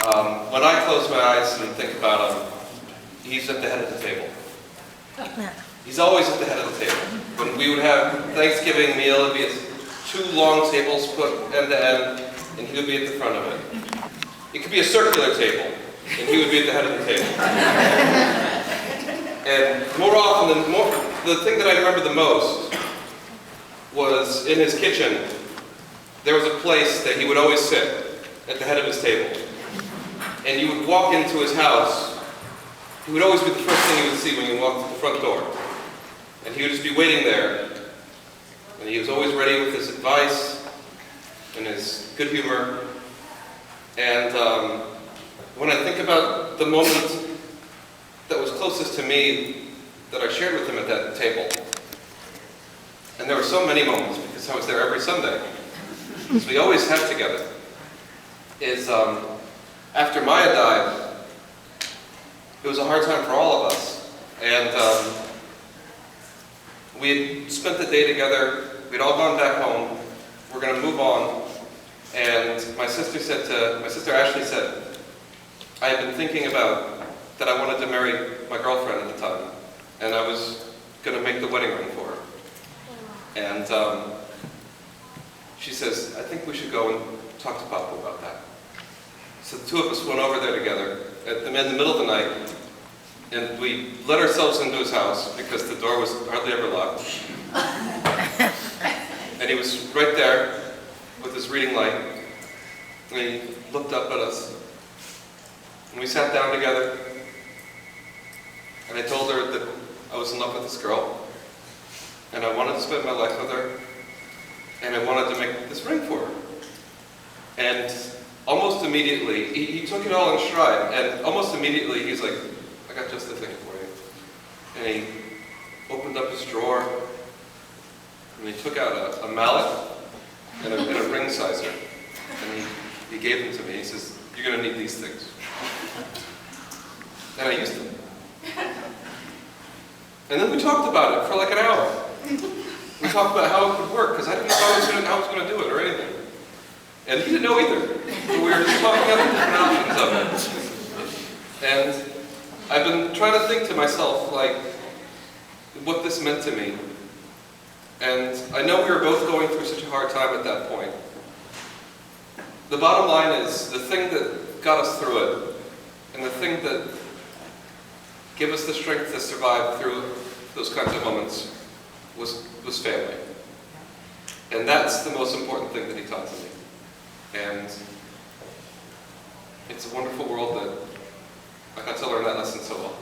When I close my eyes and think about him, he's at the head of the table. He's always at the head of the table. When we would have Thanksgiving meal, it'd be 2 long tables put end to end, and he would be at the front of it. It could be a circular table, and he would be at the head of the table. And more often than more, the thing that I remember the most was in his kitchen. There was a place that he would always sit at the head of his table. And you would walk into his house, he would always be the first thing you would see when you walked through the front door. And he would just be waiting there. And he was always ready with his advice and his good humor. And when I think about the moment that was closest to me that I shared with him at that table, and there were so many moments because I was there every Sunday, because we always had together, is after Maya died, it was a hard time for all of us. And we had spent the day together, we'd all gone back home, we're going to move on, and my sister Ashley said, I had been thinking about that I wanted to marry my girlfriend at the time, and I was going to make the wedding ring for her. And she says, I think we should go and talk to Popu about that. So the 2 of us went over there together in the middle of the night, and we let ourselves into his house because the door was hardly ever locked. And he was right there with his reading light, and he looked up at us. And we sat down together, and I told her that I was in love with this girl, and I wanted to spend my life with her, and I wanted to make this ring for her. And almost immediately, he took it all in stride, and almost immediately he's like, I got just the thing for you. And he opened up his drawer, and he took out a mallet and a ring sizer, and he gave them to me. He says, you're going to need these things. And I used them. And then we talked about it for like an hour. We talked about how it would work, because I didn't know how I was going to do it or anything. And he didn't know either. So we were just talking about the different options of it. And I've been trying to think to myself, like, what this meant to me. And I know we were both going through such a hard time at that point. The bottom line is, the thing that got us through it, and the thing that gave us the strength to survive through those kinds of moments, was family. And that's the most important thing that he taught to me. And it's a wonderful world that I got to learn that lesson so well.